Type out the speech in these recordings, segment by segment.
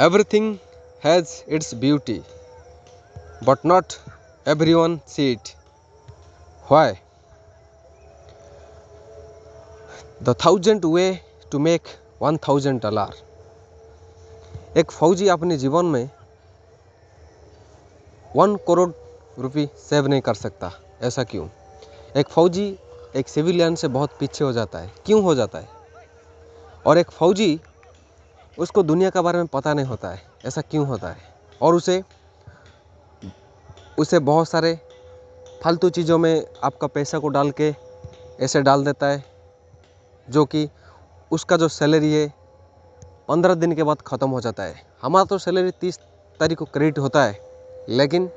Everything has its beauty, but not everyone see it. Why? The 1,000th way to make $1,000. एक फौजी अपने जीवन में 1 करोड़ रुपये सेव नहीं कर सकता। ऐसा क्यों? एक फौजी एक सिविलियन से बहुत पीछे हो जाता है। क्यों हो जाता है? और एक फौजी उसको दुनिया के बारे में पता नहीं होता है। ऐसा क्यों होता है? और उसे बहुत सारे फालतू चीज़ों में आपका पैसा को डाल के ऐसे डाल देता है जो कि उसका जो सैलरी है 15 दिन के बाद ख़त्म हो जाता है। हमारा तो सैलरी 30 तारीख को क्रेडिट होता है, लेकिन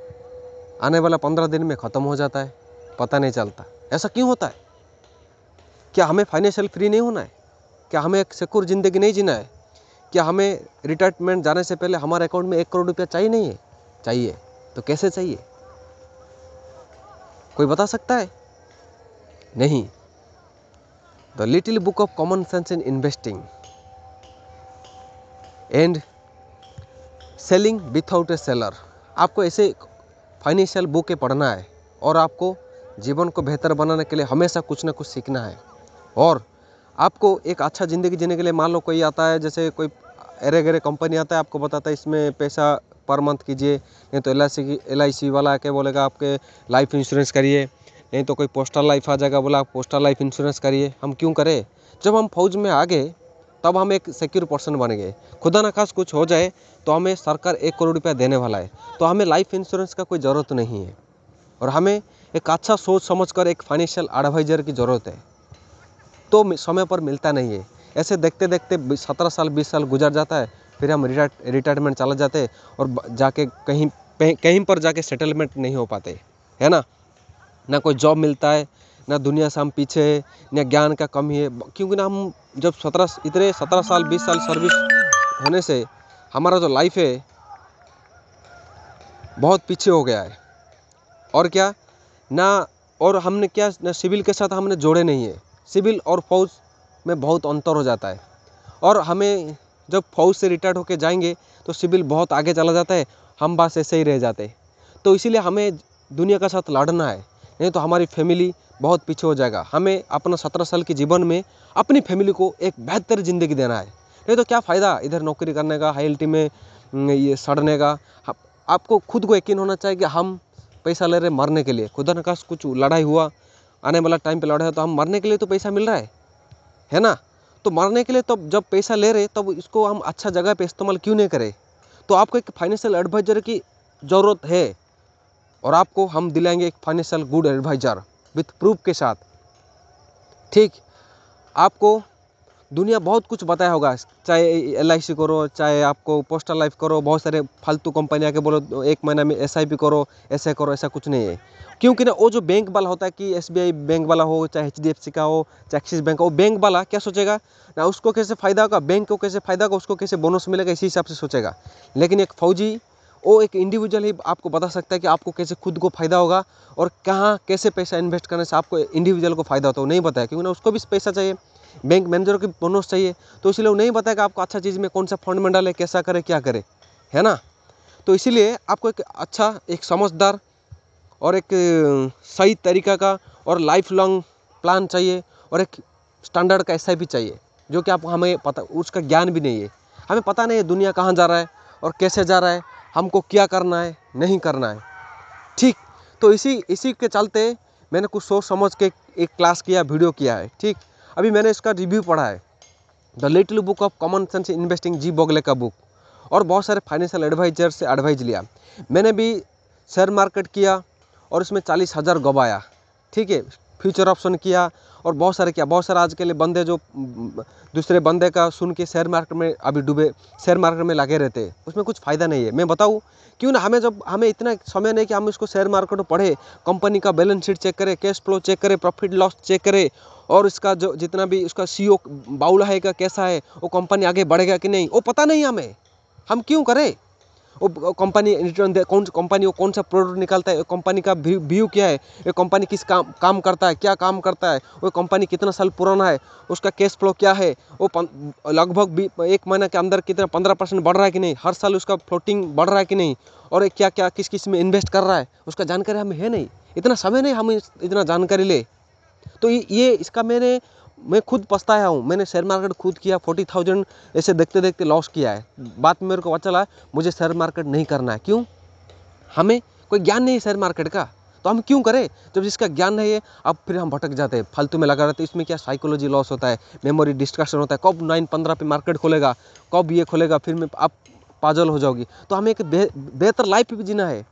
आने वाला 15 दिन में ख़त्म हो जाता है, पता नहीं चलता। ऐसा क्यों होता है? क्या हमें फाइनेंशियल फ्री नहीं होना है? क्या हमें एक सिक्योर ज़िंदगी नहीं जीना है? क्या हमें रिटायरमेंट जाने से पहले हमारे अकाउंट में 1 करोड़ रुपया चाहिए नहीं है? चाहिए। तो कैसे चाहिए? कोई बता सकता है? नहीं। The Little Book of Common sense in investing and selling without A seller. आपको ऐसे फाइनेंशियल बुकें पढ़ना है और आपको जीवन को बेहतर बनाने के लिए हमेशा कुछ ना कुछ सीखना है। और आपको एक अच्छा ज़िंदगी जीने के लिए, मान लो कोई आता है, जैसे कोई अरे गरे कंपनी आता है, आपको बताता है इसमें पैसा पर मंथ कीजिए, नहीं तो LIC वाला आके बोलेगा आपके लाइफ इंश्योरेंस करिए, नहीं तो कोई पोस्टल लाइफ आ जाएगा, बोला आप पोस्टल लाइफ इंश्योरेंस करिए। हम क्यों करें? जब हम फौज में आ गए तब हम एक सिक्योर पर्सन बन गए। खुदा न खास कुछ हो जाए तो हमें सरकार 1 करोड़ रुपया देने वाला है, तो हमें लाइफ इंश्योरेंस का कोई ज़रूरत नहीं है। और हमें एक अच्छा सोच समझकर एक फाइनेंशियल एडवाइज़र की ज़रूरत है, तो समय पर मिलता नहीं है। ऐसे देखते देखते 17 साल 20 साल गुजर जाता है, फिर हम रिटायरमेंट चला जाते हैं और जाके कहीं पर जाके सेटलमेंट नहीं हो पाते, है ना कोई जॉब मिलता है, ना दुनिया से हम पीछे है, ना ज्ञान का कमी है। क्योंकि ना हम जब 17 साल 20 साल सर्विस होने से हमारा जो लाइफ है बहुत पीछे हो गया है। और क्या ना, और हमने क्या ना सिविल के साथ हमने जोड़े नहीं है। सिविल और फौज में बहुत अंतर हो जाता है, और हमें जब फौज से रिटायर्ड होके जाएंगे तो सिविल बहुत आगे चला जाता है, हम बस ऐसे ही रह जाते हैं। तो इसीलिए हमें दुनिया का साथ लड़ना है, नहीं तो हमारी फैमिली बहुत पीछे हो जाएगा। हमें अपना 17 साल के जीवन में अपनी फैमिली को एक बेहतर ज़िंदगी देना है, नहीं तो क्या फ़ायदा इधर नौकरी करने का, हाईएलटी में ये सड़ने का। आपको खुद को यकीन होना चाहिए कि हम पैसा ले रहे मरने के लिए। खुदा न खास कुछ लड़ाई हुआ, आने वाला टाइम पे लड़ाई हो, तो हम मरने के लिए तो पैसा मिल रहा है ना। तो मरने के लिए तो जब पैसा ले रहे तब इसको हम अच्छा जगह पे इस्तेमाल क्यों नहीं करें? तो आपको एक फाइनेंशियल एडवाइज़र की ज़रूरत है, और आपको हम दिलाएंगे एक financial good adviser with proof के साथ। ठीक, आपको दुनिया बहुत कुछ बताया होगा, चाहे LIC करो, चाहे आपको पोस्टल लाइफ करो, बहुत सारे फालतू कंपनी आके बोलो 1 महीना में SIP करो, ऐसे करो। ऐसा कुछ नहीं है, क्योंकि ना वो जो बैंक वाला होता है, कि SBI बैंक वाला हो, चाहे HDFC का हो, चाहे एक्सिस बैंक का हो, बैंक वाला क्या सोचेगा ना, उसको कैसे फ़ायदा होगा, बैंक को कैसे फ़ायदा होगा, उसको कैसे बोनस मिलेगा, इसी हिसाब से सोचेगा। लेकिन एक फौजी, वो एक इंडिविजुअल ही आपको बता सकता है कि आपको कैसे खुद को फ़ायदा होगा और कहाँ कैसे पैसा इन्वेस्ट करने से आपको इंडिविजुअल को फ़ायदा होता है, वो नहीं बताया। क्योंकि ना उसको भी पैसा चाहिए, बैंक मैनेजर को बोनस चाहिए, तो इसीलिए वो नहीं बताया कि आपको अच्छा चीज़ में कौन सा फंड में डाले, कैसा करे, क्या करे, है ना। तो इसीलिए आपको एक अच्छा, एक समझदार और एक सही तरीका का और लाइफ लॉन्ग प्लान चाहिए, और एक स्टैंडर्ड का SIP चाहिए, जो कि आप हमें पता, उसका ज्ञान भी नहीं है। हमें पता नहीं है दुनिया कहाँ जा रहा है और कैसे जा रहा है, हमको क्या करना है, नहीं करना है। ठीक, तो इसी के चलते मैंने कुछ सोच समझ के एक क्लास किया, वीडियो किया है। ठीक, अभी मैंने इसका रिव्यू पढ़ा है, the Little Book of Common Sense Investing, जी बोगले का बुक, और बहुत सारे फाइनेंशियल एडवाइजर से एडवाइज लिया। मैंने भी शेयर मार्केट किया और उसमें 40,000 गवाया। ठीक है, फ्यूचर ऑप्शन किया और बहुत सारे किया। बहुत सारे आज के लिए बंदे जो दूसरे बंदे का सुन के शेयर मार्केट में अभी डूबे, शेयर मार्केट में लगे रहते हैं, उसमें कुछ फ़ायदा नहीं है। मैं बताऊँ क्यों ना, हमें इतना समय नहीं कि हम इसको शेयर मार्केट में पढ़े, कंपनी का बैलेंस शीट चेक करें, कैश फ्लो चेक करें, प्रॉफिट लॉस चेक करें, और इसका जो जितना भी उसका CEO बाउला है का कैसा है, वो कंपनी आगे बढ़ेगा कि नहीं, वो पता नहीं हमें। हम क्यों करें? वो कंपनी रिटर्न दे, कौन कंपनी वो कौन सा प्रोडक्ट निकालता है, कंपनी का व्यू क्या है, ये कंपनी किस काम करता है, क्या काम करता है, वो कंपनी कितना साल पुराना है, उसका कैश फ्लो क्या है, वो लगभग 1 महीने के अंदर कितना 15% बढ़ रहा है कि नहीं, हर साल उसका फ्लोटिंग बढ़ रहा है कि नहीं, और ये क्या क्या किस किस में इन्वेस्ट कर रहा है, उसका जानकारी हमें है नहीं, इतना समय नहीं हम इतना जानकारी ले। तो ये इसका मैं खुद पछताया हूँ। मैंने शेयर मार्केट खुद किया, 40,000 ऐसे देखते देखते लॉस किया है। बाद में मेरे को पता चला मुझे शेयर मार्केट नहीं करना है। क्यों? हमें कोई ज्ञान नहीं है शेयर मार्केट का, तो हम क्यों करें? जब जिसका ज्ञान नहीं है, अब फिर हम भटक जाते हैं, फालतू में लगा रहते हैं। इसमें क्या साइकोलॉजी लॉस होता है, मेमोरी डिस्ट्रैक्शन होता है, कब 9:15 पे मार्केट खुलेगा, कब ये खुलेगा, फिर में आप पागल हो जाओगी। तो हमें एक बेहतर लाइफ भी जीना है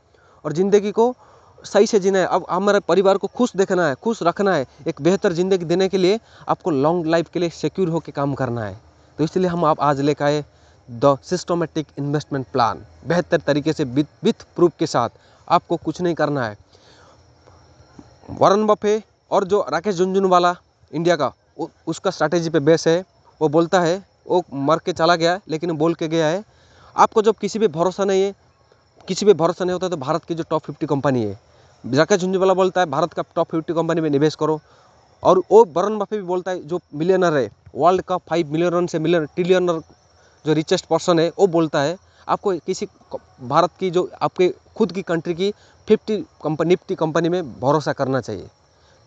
और ज़िंदगी को सही से जीना है। अब हमारे परिवार को खुश देखना है, खुश रखना है, एक बेहतर ज़िंदगी देने के लिए आपको लॉन्ग लाइफ के लिए सिक्योर होकर काम करना है। तो इसलिए हम आप आज लेकर आए द सिस्टमेटिक इन्वेस्टमेंट प्लान, बेहतर तरीके से विथ प्रूफ के साथ। आपको कुछ नहीं करना है। वॉरेन बफे और जो राकेश झुनझुनवाला इंडिया का, उसका स्ट्रैटेजी पे बेस है। वो बोलता है, वो मर के चला गया लेकिन बोल के गया है, आपको जब किसी पे भरोसा नहीं है, किसी पे भरोसा नहीं होता, तो भारत की जो टॉप 50 कंपनी है, राकेश झुनझुनवाला बोलता है भारत का टॉप 50 कंपनी में निवेश करो। और वो वॉरेन बफे भी बोलता है, जो मिलियनर है, वर्ल्ड का 5 मिलियन से ट्रिलियनर जो रिचेस्ट पर्सन है, वो बोलता है आपको किसी भारत की जो आपके खुद की कंट्री की 50 निफ्टी कंपनी में भरोसा करना चाहिए।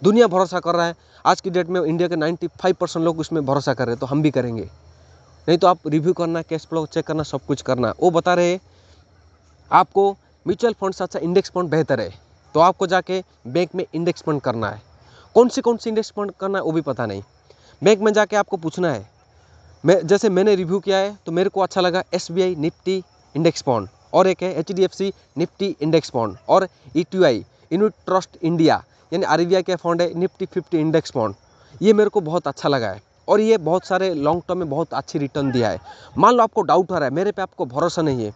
दुनिया भरोसा कर रहा है आज की डेट में, इंडिया के 95% लोग उसमें भरोसा कर रहे हैं, तो हम भी करेंगे। नहीं तो आप रिव्यू करना, कैश फ्लो चेक करना, सब कुछ करना। वो बता रहे आपको म्यूचुअल फंड से अच्छा इंडेक्स फंड बेहतर है, तो आपको जाके बैंक में इंडेक्स फंड करना है। कौन सी इंडेक्स फंड करना है वो भी पता नहीं। बैंक में जाके आपको पूछना है। मैंने रिव्यू किया है तो मेरे को अच्छा लगा SBI निफ्टी इंडेक्स फंड, और एक है HDFC निफ्टी इंडेक्स फंड, और ETI यूनिट ट्रस्ट इंडिया यानी RBI के फंड है निफ्टी 50 इंडेक्स फंड। ये मेरे को बहुत अच्छा लगा है और ये बहुत सारे लॉन्ग टर्म में बहुत अच्छी रिटर्न दिया है। मान लो आपको डाउट हो रहा है, मेरे पे आपको भरोसा नहीं है,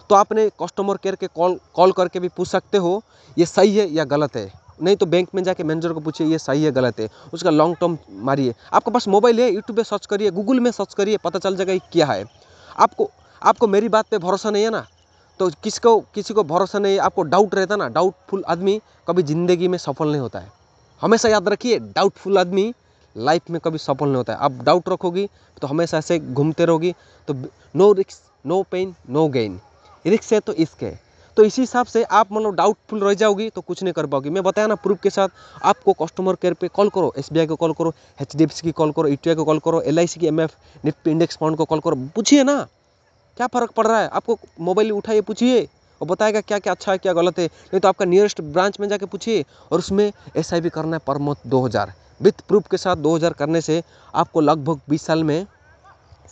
तो आपने कस्टमर केयर के कॉल करके भी पूछ सकते हो ये सही है या गलत है। नहीं तो बैंक में जाके मैनेजर को पूछिए ये सही है गलत है, उसका लॉन्ग टर्म मारिए। आपके पास मोबाइल है, यूट्यूब पे सर्च करिए, गूगल में सर्च करिए, पता चल जाएगा ये क्या है। आपको मेरी बात पे भरोसा नहीं है ना, तो किसी को भरोसा नहीं है, आपको डाउट रहता ना, डाउटफुल आदमी कभी ज़िंदगी में सफल नहीं होता है। हमेशा याद रखिए, डाउटफुल आदमी लाइफ में कभी सफल नहीं होता है। आप डाउट रखोगी तो हमेशा ऐसे घूमते रहोगी, तो no risk no pain no gain. Risk है तो इश्क है। तो इसी हिसाब से आप मतलब डाउटफुल रह जाओगी तो कुछ नहीं कर पाओगी। मैं बताया ना प्रूफ के साथ। आपको कस्टमर केयर पे कॉल करो, SBI को कॉल करो, HDFC की कॉल करो, ETI को कॉल करो, LIC की MF निफ्टी इंडेक्स फंड को कॉल करो, पूछिए ना क्या फ़र्क पड़ रहा है। आपको मोबाइल उठाइए, पूछिए, वो बताएगा क्या क्या अच्छा है क्या गलत है। नहीं तो आपका नियरेस्ट ब्रांच में जाके पूछिए। और उसमें SIP करना है पर मंथ 2000 विथ प्रूफ के साथ। 2000 करने से आपको लगभग 20 साल में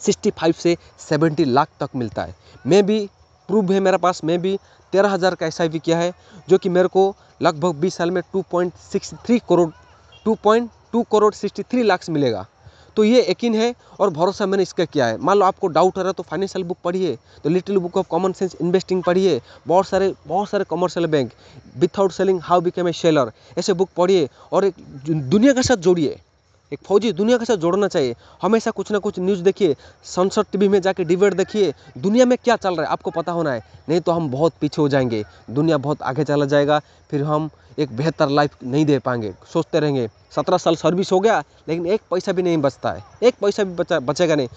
65 से 70 लाख तक मिलता है। मैं भी प्रूफ है मेरे पास, मैं भी 13,000 का SIP किया है, जो कि मेरे को लगभग 20 साल में 2.2 करोड़ 63 लाख मिलेगा। तो ये यकीन है और भरोसा मैंने इसका किया है। मान लो आपको डाउट हो रहा है तो फाइनेंशियल बुक पढ़िए, तो little Book of Common Sense investing पढ़िए, बहुत सारे commercial bank, without selling how become a seller, ऐसे बुक पढ़िए और एक दुनिया के साथ जोड़िए। एक फौजी दुनिया के साथ जोड़ना चाहिए। हमेशा कुछ ना कुछ न्यूज़ देखिए, संसद टीवी में जाके डिबेट देखिए, दुनिया में क्या चल रहा है आपको पता होना है। नहीं तो हम बहुत पीछे हो जाएंगे, दुनिया बहुत आगे चला जाएगा, फिर हम एक बेहतर लाइफ नहीं दे पाएंगे। सोचते रहेंगे 17 साल सर्विस हो गया लेकिन एक पैसा भी नहीं बचता है, एक पैसा भी बचेगा नहीं।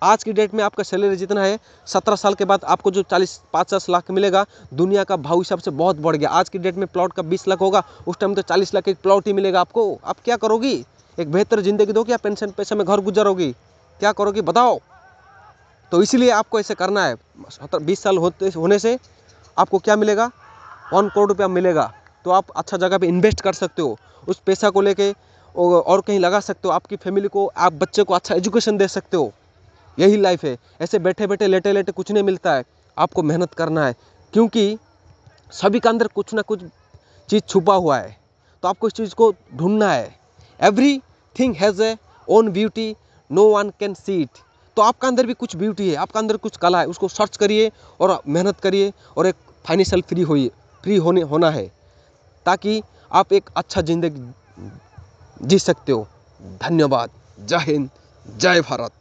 आज की डेट में आपका सैलरी जितना है, 17 साल के बाद आपको जो 40-50 लाख मिलेगा, दुनिया का भाव हिसाब से बहुत बढ़ गया। आज की डेट में प्लॉट का 20 लाख होगा, उस टाइम तो 40 लाख एक प्लॉट ही मिलेगा आपको। आप क्या करोगी? एक बेहतर जिंदगी दोगी या पेंशन पैसे में घर गुजारोगी? क्या करोगी बताओ? तो इसीलिए आपको ऐसे करना है। 20 साल होने से आपको क्या मिलेगा? 1 करोड़ रुपया मिलेगा। तो आप अच्छा जगह पे इन्वेस्ट कर सकते हो, उस पैसा को लेके और कहीं लगा सकते हो, आपकी फैमिली को, आप बच्चे को अच्छा एजुकेशन दे सकते हो। यही लाइफ है। ऐसे बैठे बैठे लेटे लेटे कुछ नहीं मिलता है, आपको मेहनत करना है, क्योंकि सभी के अंदर कुछ ना कुछ चीज़ छुपा हुआ है, तो आपको इस चीज़ को ढूंढना है। Everything has a own beauty, no one can see it. तो आपका अंदर भी कुछ ब्यूटी है, आपका अंदर कुछ कला है, उसको सर्च करिए और मेहनत करिए और एक फाइनेंशियल फ्री होना है, ताकि आप एक अच्छा ज़िंदगी जी सकते हो। धन्यवाद। जय हिंद, जय भारत।